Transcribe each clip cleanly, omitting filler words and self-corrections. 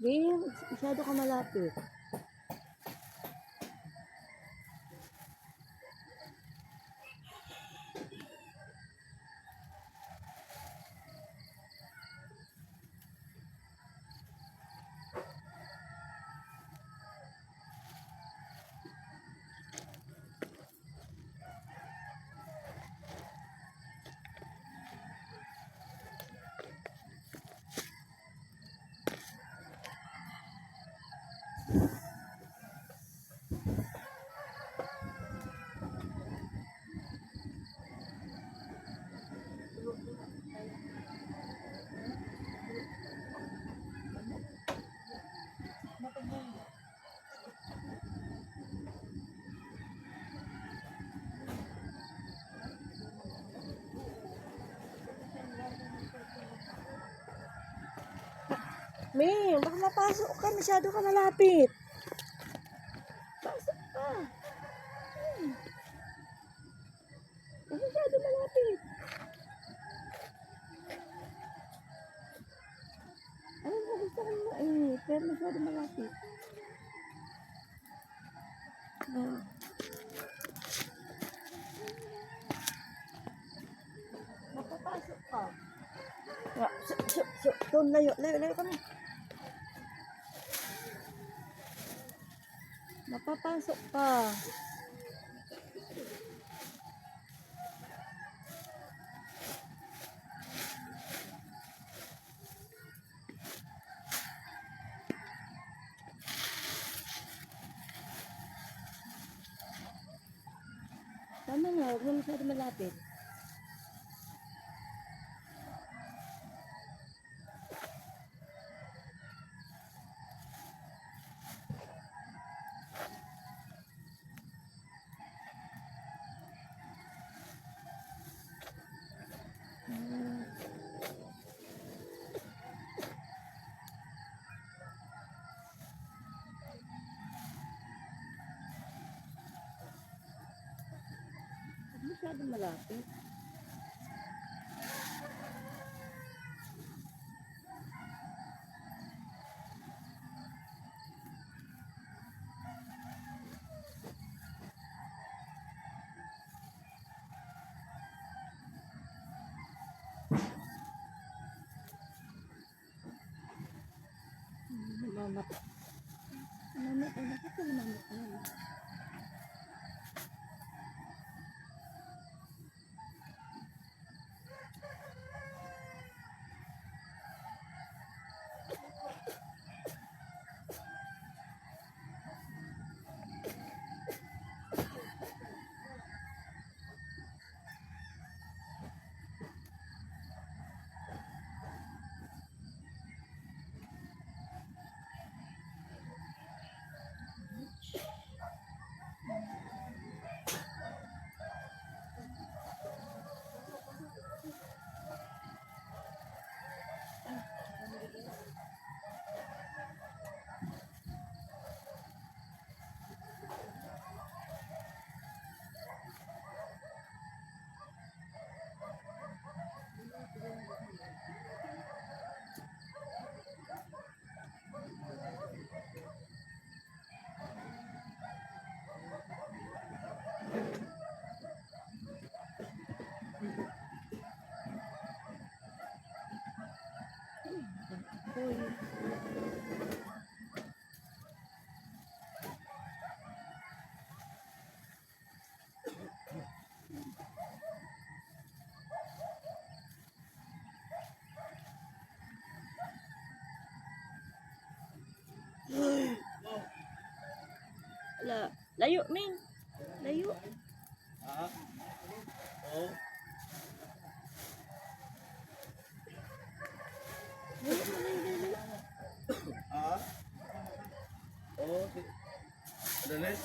Game, masyado ka malapit. May, baka mapasok ka. Masyado ka malapit. Pasok ka. Masyado malapit. Ano mo gusto ko mo? Pero masyado malapit. Mapapasok ka. Doon, layo kami. Mapapasok ka. Tama na, huwag mo masyado malapit. Masyado malapit. Mamat. Bakit ka mamat? Layo, Ming. Layo. Oh. Layo. Oh. Dali.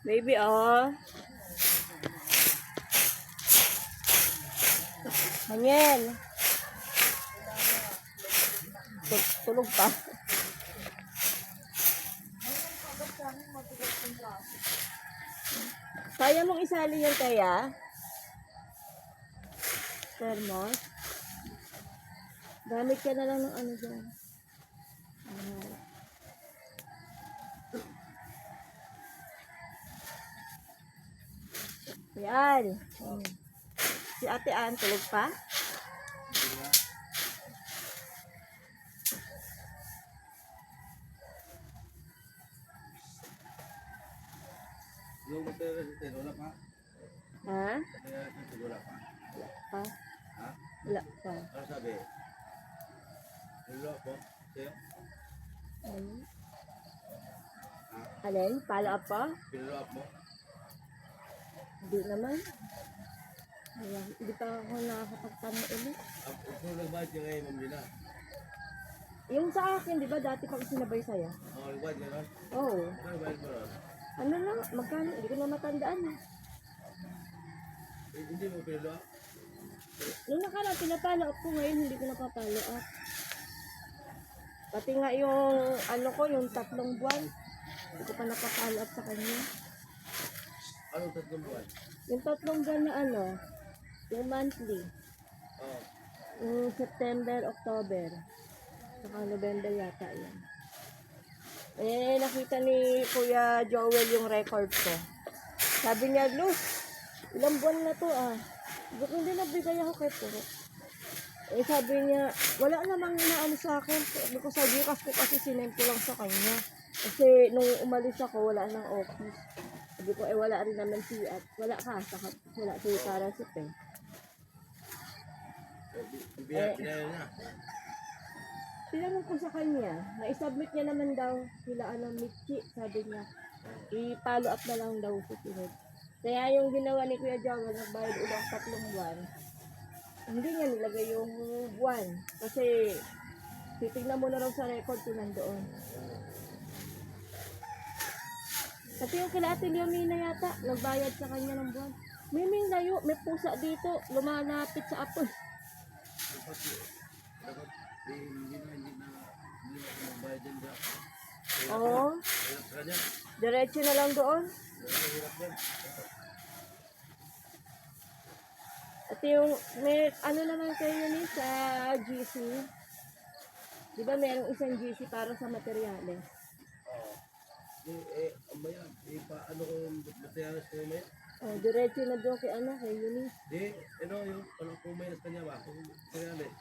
Baby, oh. Daniel. Tulog pa. Kaya mong isali yan kaya? Thermos. Gamit ka na lang ng ano dyan. Yan. Si Ate Ann, tulog pa? Yung matera wala pa. Ha? Wala pa. Wala pa. Ha? Wala pa. Ano sabi? Wala po. Sa'yo? Ano? Alin? Follow up pa? Pinalo up mo? Hindi naman. Wala. Hindi pa ako nakakapagtanong ulit. Kung nagbayad ka ngayon, Ma'am Lina. Yung sa akin, di ba dati pag sinabay sa'yo? Oo, nagbayad ka ron? Oo. Ano bayad mo ron? Ano lang, magkano? Hindi ko na matandaan. Hindi mo pinalo up? Nung nakaraan, pinapalo up ko ngayon, hindi ko napapalo up. Pati nga yung, ano ko, yung 3 buwan, hindi ko pa napapalo up sa kanya. Anong 3 buwan? Yung 3 buwan na ano, yung monthly, Oo. yung September, October, saka November yata yan. Eh, nakita ni Kuya Joel yung record ko. Sabi niya, Luz, ilang buwan na to ah. Ba't hindi nabigay ako kay Puro? Eh, sabi niya, wala namang inaano sa akin. Sabi ko sa Gcash ko kasi sinend ko lang sa kanya. Kasi nung umalis ako, wala nang office. Sabi ko, eh wala rin naman si at wala ka, saka wala si Karasip eh. Pinalo na. Tinanong ko sa kanya, na-submit niya naman daw sila Michi, sabi niya, i-follow up na lang daw sa sunod. Kaya yung ginawa ni Kuya Joel, nagbayad ulang 3 buwan, hindi niya nilagay yung buwan. Kasi titignan mo na raw sa record kung nandoon. Kasi yung kila Ate Leomina yata, nagbayad sa kanya ng buwan. May layo, may pusa dito, lumalapit sa apoy. Dapat hindi na magbayad din ba? Oo, Hirap ka niya. diretso na lang doon. Hirap yan. At yung, may, ano naman kayo ni sa GC? Di ba merong isang GC para sa materyales? Ang bayan, paano ko yung materialis ko yung maya? Oh, diretso na doon kay kay Eunice. Yung kung mayas ka niya ba? Kung materialis.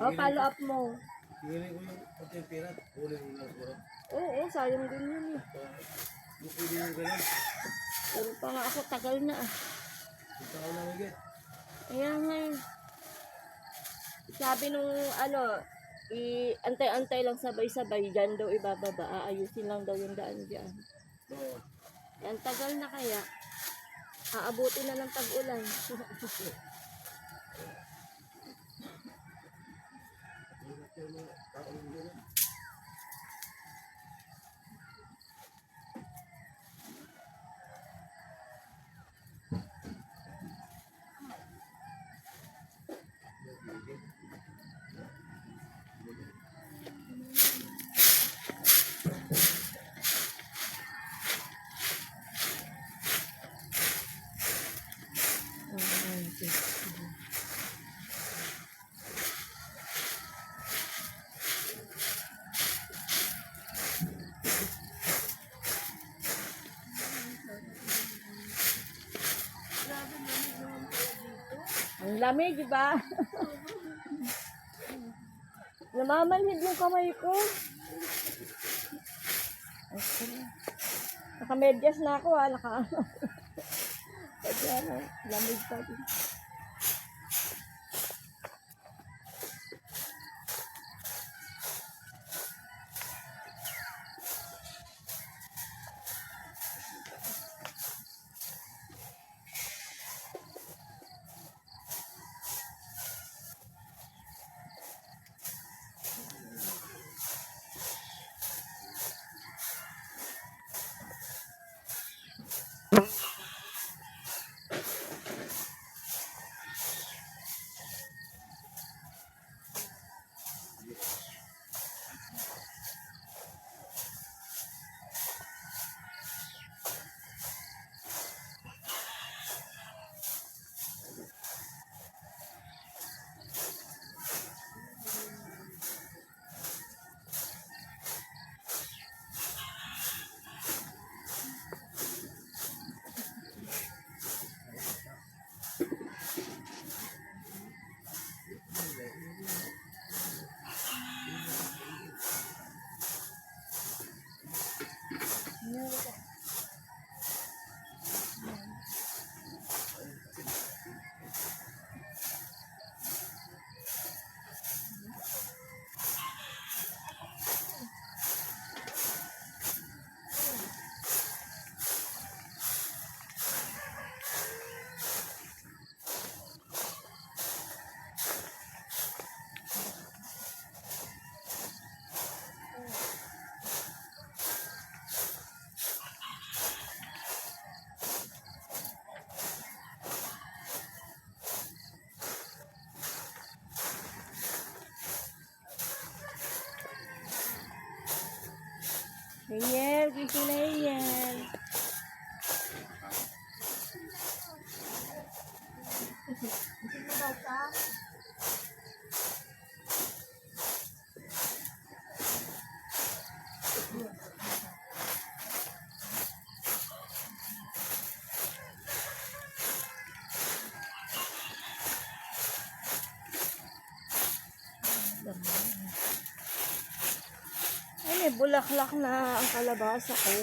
Oh, follow up mo. Hingilin ko yung pati yung pirat. Kunin mo lang siguro. Oo, sayang din yun eh. Yung pwede yung ganun. Pero pa nga ako, tagal na ah. Punta ko na higit. Kaya nga eh. Sabi nung antay-antay lang sabay-sabay, dyan daw ibababa, aayusin lang daw yung daan dyan. Oo. Yan, tagal na kaya. Aabutin na ng tag-ulan. Ang lamig, di ba? Namamanhid yung kamay ko. Okay. Nakamedyas na ako ha. Kaya lamig pa din. Hingel, gising na Hingel. Ay, may bulaklak na ang kalabasa ko.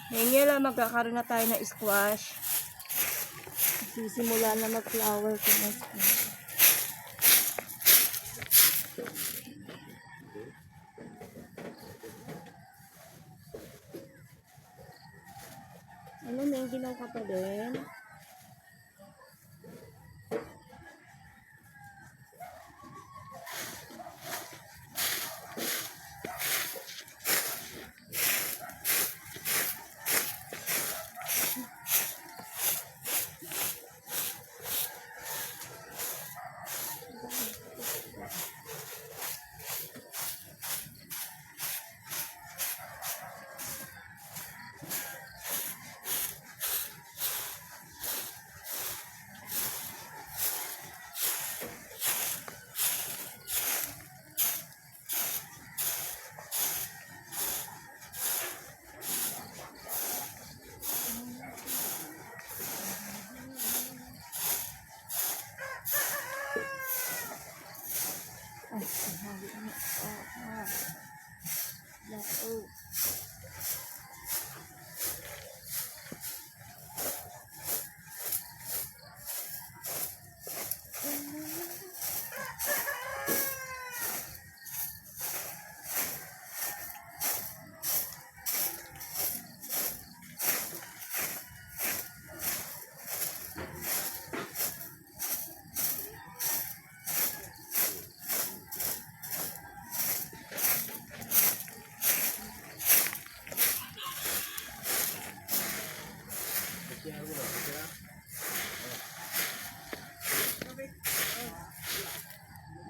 Hingel, magkakaroon na tayo ng squash. Sisimula na mag-flower ko ng squash. Ano, may ginaw ka pa din?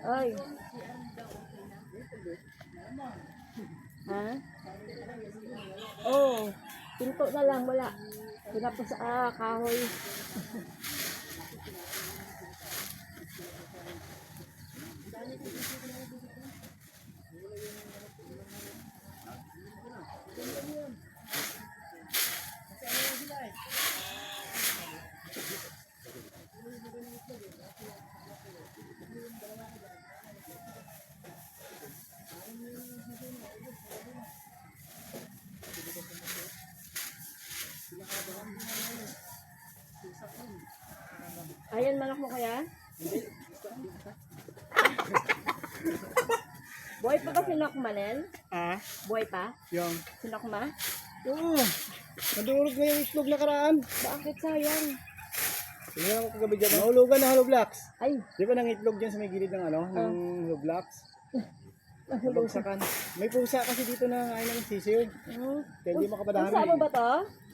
Ay. Ha? Oh, pinto na lang, wala. Pinapos sa kahoy. Ayan, manok mo kaya? Buhay pa ba sinakma, Nel? Ah? Buhay pa? Yung? Sinakma? Oo. Nadurog na yung itlog na karaan. Bakit sayang? Tingnan ko kagabi dyan. Nahulugan na hollow blocks. Ay, Di ba nang itlog dyan sa may gilid ng ano? Ng hollow blocks? Nabagsakan. May pusa kasi dito na ayaw ng sisiw. Kaya hindi makapadami. Pusa mo ba to?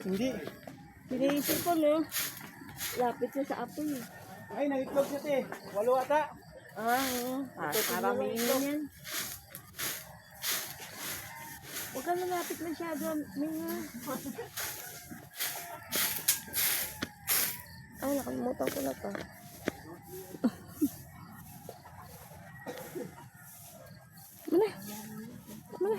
Hindi. Sinisip ko, no? Lapit siya sa apoy. Ay, nang-itlog siya te. 8 ata. Oo. Paramihin yan. Huwag ka malapit masyado. Minga. Ay, nakalimutan ko na to. Muna. Muna.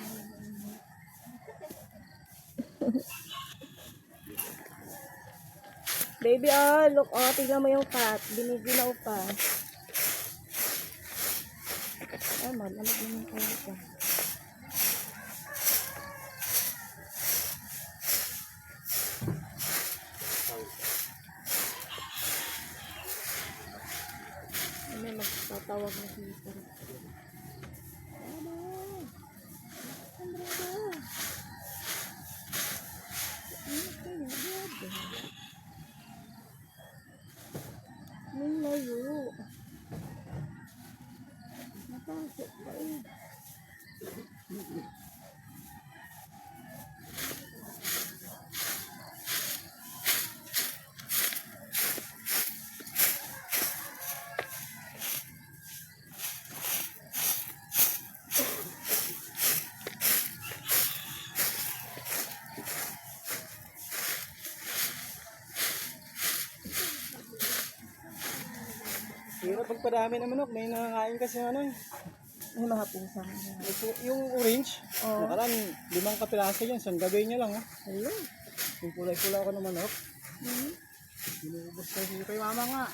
Baby, look, tignan mo yung cat. Biniginaw pa. Ay, malamag naman kaya ito. May mag-stop. Tawag na si Sir. Ano? Andrada. Ano kaya? Grabe. May layo. Napasok ba eh? Hirap pagpadami ng manok. May nangangain kasi ano eh. May mga pusa nga. Yung orange, Oo. nakaraan 5 kapiraso yan. Isang gabi niya lang. Hello. Yung kulay-kulay ako ng manok. Hmm? Binubos ko si kay mama nga.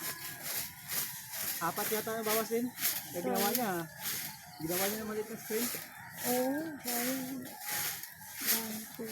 4 yata na bawas din. Kaya ginawa niya. Ginawa niya na maliit na screen. Oo. Sayang. Bangko.